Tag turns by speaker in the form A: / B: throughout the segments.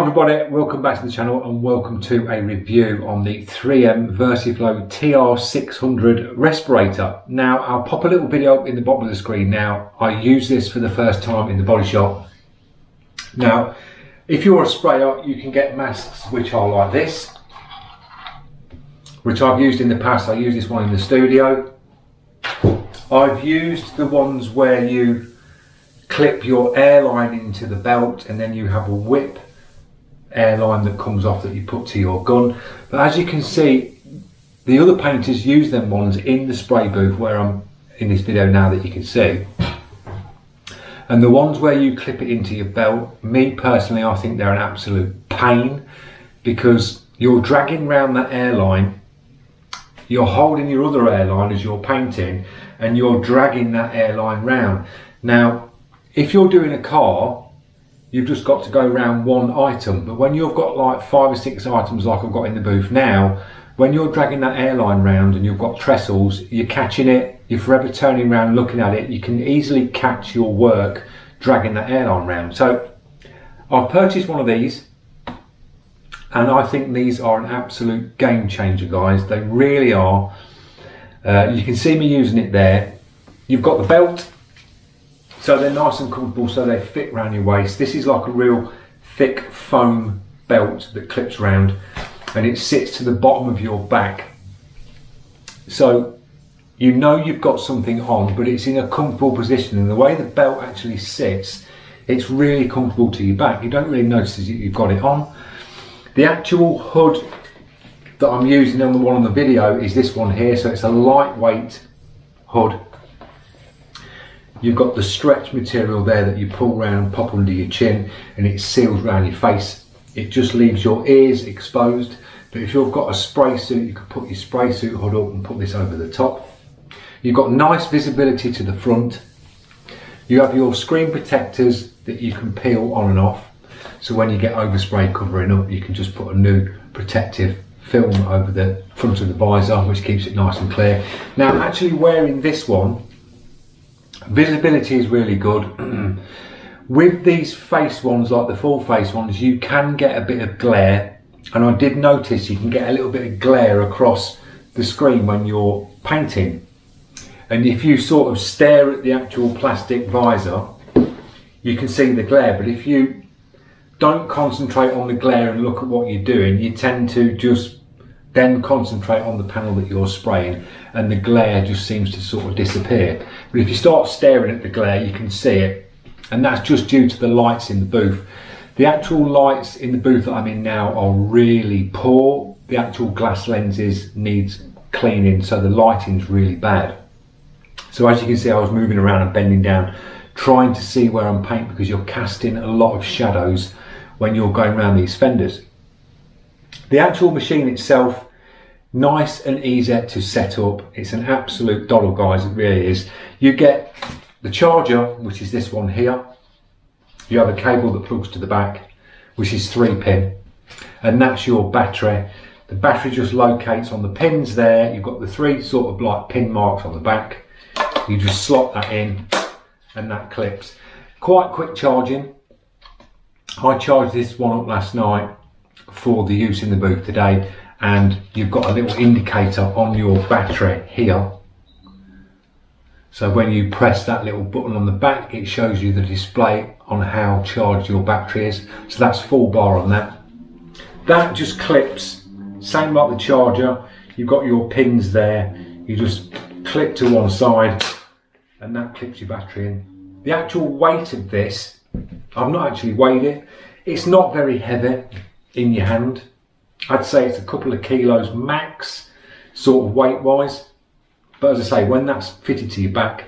A: everybody, welcome back to the channel and welcome to a review on the 3M versaflo TR600 respirator. Now I'll pop a little video up in the bottom of the screen now. I use this for the first time in the body shop. Now if you're a sprayer you can get masks which are like this, which I've used in the past. I use this one in the studio. I've used the ones where you clip your airline into the belt and then you have a whip airline that comes off that you put to your gun. But as you can see, the other painters use them ones in the spray booth where I'm in this video now that you can see. And the ones where you clip it into your belt, me personally, I think they're an absolute pain because you're dragging around that airline, you're holding your other airline as you're painting and you're dragging that airline round. Now if you're doing a car, you've just got to go around one item, but when you've got like 5 or 6 items like I've got in the booth now, when you're dragging that airline round and you've got trestles, you're catching it, you're forever turning around looking at it, you can easily catch your work dragging that airline round. So I've purchased one of these and I think these are an absolute game changer, guys. They really are. You can see me using it there. You've got the belt, so they're nice and comfortable, so they fit around your waist. This is like a real thick foam belt that clips around and it sits to the bottom of your back. So you know you've got something on, but it's in a comfortable position. And the way the belt actually sits, it's really comfortable to your back. You don't really notice that you've got it on. The actual hood that I'm using on the one on the video is this one here. So it's a lightweight hood. You've got the stretch material there that you pull around and pop under your chin and it seals around your face. It just leaves your ears exposed. But if you've got a spray suit, you can put your spray suit hood up and put this over the top. You've got nice visibility to the front. You have your screen protectors that you can peel on and off. So when you get overspray covering up, you can just put a new protective film over the front of the visor, which keeps it nice and clear. Now actually wearing this one, visibility is really good. With these face ones, like the full face ones, you can get a bit of glare, and I did notice you can get a little bit of glare across the screen when you're painting. And if you sort of stare at the actual plastic visor, you can see the glare. But if you don't concentrate on the glare and look at what you're doing, you tend to just then concentrate on the panel that you're spraying and the glare just seems to sort of disappear. But if you start staring at the glare, you can see it, and that's just due to the lights in the booth. The actual lights in the booth that I'm in now are really poor. The actual glass lenses needs cleaning, so the lighting's really bad. So as you can see, I was moving around and bending down trying to see where I'm painting because you're casting a lot of shadows when you're going around these fenders. The actual machine itself, nice and easy to set up. It's an absolute doddle, guys, it really is. You get the charger, which is this one here. You have a cable that plugs to the back, which is 3-pin, and that's your battery. The battery just locates on the pins there. You've got the 3 sort of like pin marks on the back. You just slot that in and that clips. Quite quick charging. I charged this one up last night for the use in the booth today, and you've got a little indicator on your battery here. So when you press that little button on the back, it shows you the display on how charged your battery is. So that's full bar on that. That just clips, same like the charger. You've got your pins there. You just clip to one side and that clips your battery in. The actual weight of this, I've not actually weighed it. It's not very heavy in your hand. I'd say it's a couple of kilos max, sort of weight wise. But as I say, when that's fitted to your back,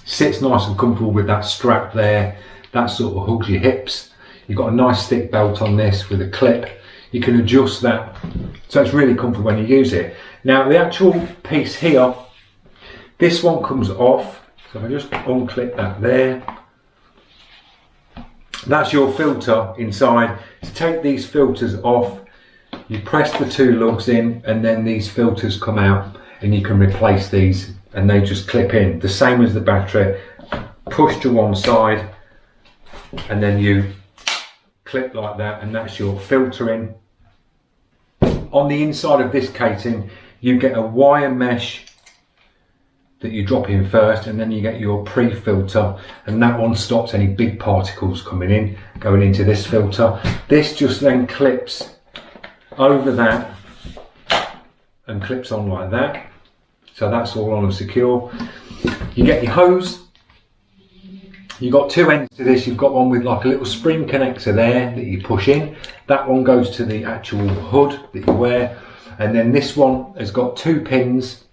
A: sits nice and comfortable with that strap there. That sort of hugs your hips. You've got a nice thick belt on this with a clip. You can adjust that. So it's really comfortable when you use it. Now the actual piece here, this one comes off. So if I just unclip that there. That's your filter inside. To take these filters off, you press the 2 lugs in and then these filters come out and you can replace these and they just clip in. The same as the battery, push to one side and then you clip like that, and that's your filter in. On the inside of this casing, you get a wire mesh that you drop in first, and then you get your pre-filter, and that one stops any big particles coming in, going into this filter. This just then clips over that and clips on like that. So that's all on and secure. You get your hose. You've got two ends to this. You've got one with like a little spring connector there that you push in. That one goes to the actual hood that you wear. And then this one has got two pins.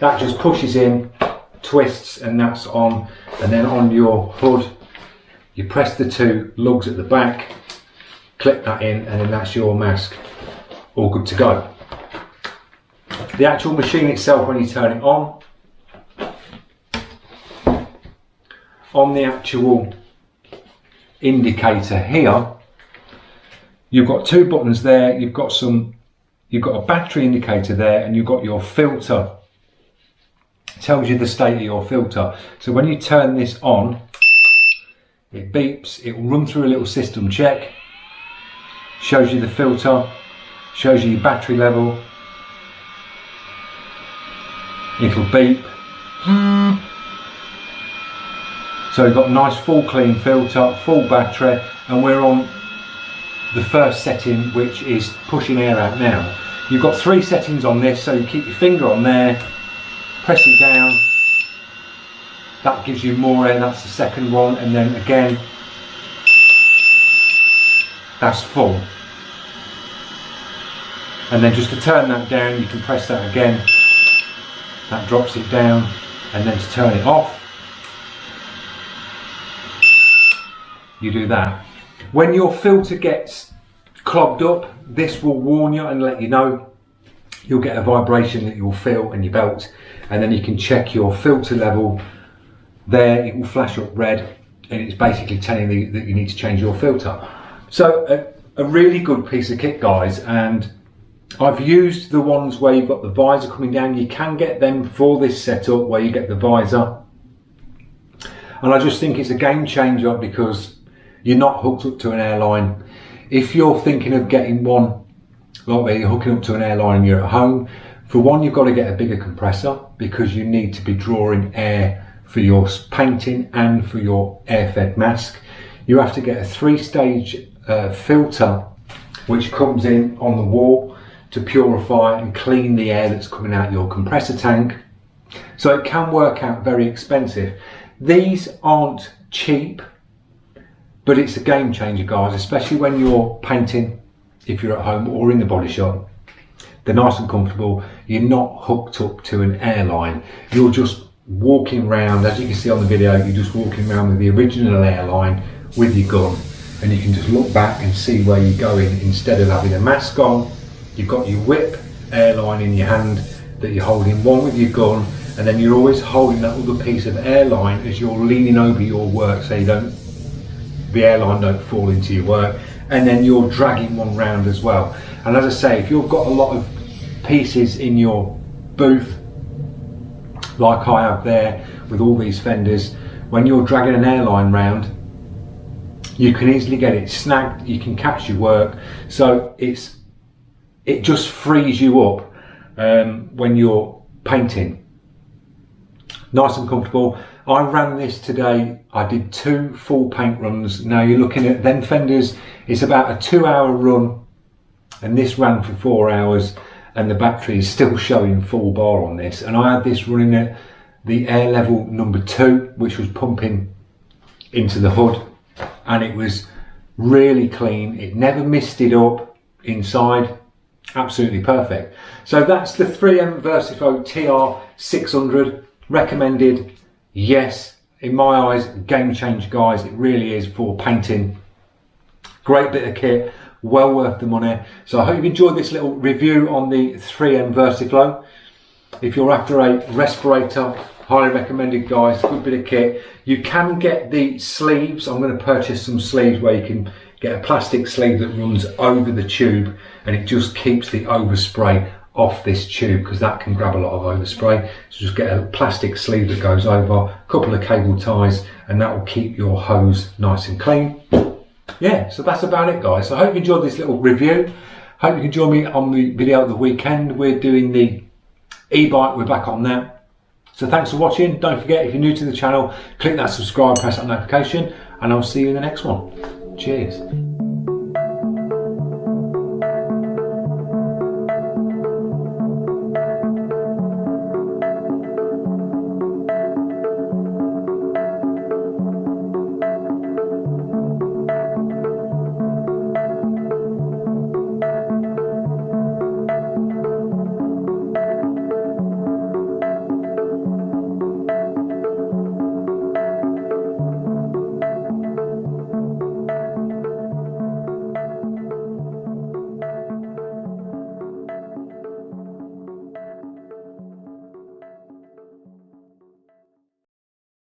A: That just pushes in, twists, and that's on. And then on your hood, you press the two lugs at the back, clip that in, and then that's your mask. All good to go. The actual machine itself, when you turn it on the actual indicator here, you've got two buttons there. You've got a battery indicator there, and you've got your filter. It tells you the state of your filter. So when you turn this on, it beeps. It will run through a little system check, shows you the filter, shows you your battery level. It'll beep. So we've got a nice full clean filter, full battery, and we're on the first setting, which is pushing air out now. You've got three settings on this, so you keep your finger on there, press it down, that gives you more air, that's the second one, and then again, that's full. And then just to turn that down, you can press that again, that drops it down, and then to turn it off, you do that. When your filter gets clogged up, this will warn you and let you know. You'll get a vibration that you'll feel in your belt, and then you can check your filter level there. It will flash up red, and it's basically telling you that you need to change your filter. So a really good piece of kit, guys, and I've used the ones where you've got the visor coming down. You can get them for this setup where you get the visor, and I just think it's a game changer because you're not hooked up to an airline. If you're thinking of getting one like where you're hooking up to an airline and you're at home, for one, you've got to get a bigger compressor because you need to be drawing air for your painting and for your air-fed mask. You have to get a 3-stage filter which comes in on the wall to purify and clean the air that's coming out your compressor tank. So it can work out very expensive. These aren't cheap, but it's a game changer, guys, especially when you're painting, if you're at home or in the body shop. They're nice and comfortable. You're not hooked up to an airline. You're just walking around, as you can see on the video, you're just walking around with the original airline with your gun, and you can just look back and see where you're going instead of having a mask on. You've got your whip airline in your hand that you're holding, one with your gun, and then you're always holding that other piece of airline as you're leaning over your work so the airline don't fall into your work, and then you're dragging one round as well. And as I say, if you've got a lot of pieces in your booth like I have there with all these fenders, when you're dragging an airline round, you can easily get it snagged, you can catch your work, so it just frees you up when you're painting. Nice and comfortable. I ran this today. I did 2 full paint runs. Now you're looking at them fenders, it's about a 2-hour run, and this ran for 4 hours, and the battery is still showing full bar on this. And I had this running at the air level number 2, which was pumping into the hood, and it was really clean. It never misted up inside. Absolutely perfect. So that's the 3M versaflo TR600. Recommended. Yes, in my eyes, game changer, guys. It really is for painting. Great bit of kit, well worth the money. So I hope you've enjoyed this little review on the 3M versaflo. If you're after a respirator, highly recommended, guys. Good bit of kit. You can get the sleeves. I'm going to purchase some sleeves where you can get a plastic sleeve that runs over the tube, and it just keeps the overspray off this tube, because that can grab a lot of overspray. So just get a plastic sleeve that goes over, a couple of cable ties, and that will keep your hose nice and clean. yeah, so that's about it, guys. So I hope you enjoyed this little review. Hope you can join me on the video at the weekend. We're doing the e-bike, we're back on that. So thanks for watching. Don't forget, if you're new to the channel, click that subscribe, press that notification, and I'll see you in the next one. Cheers.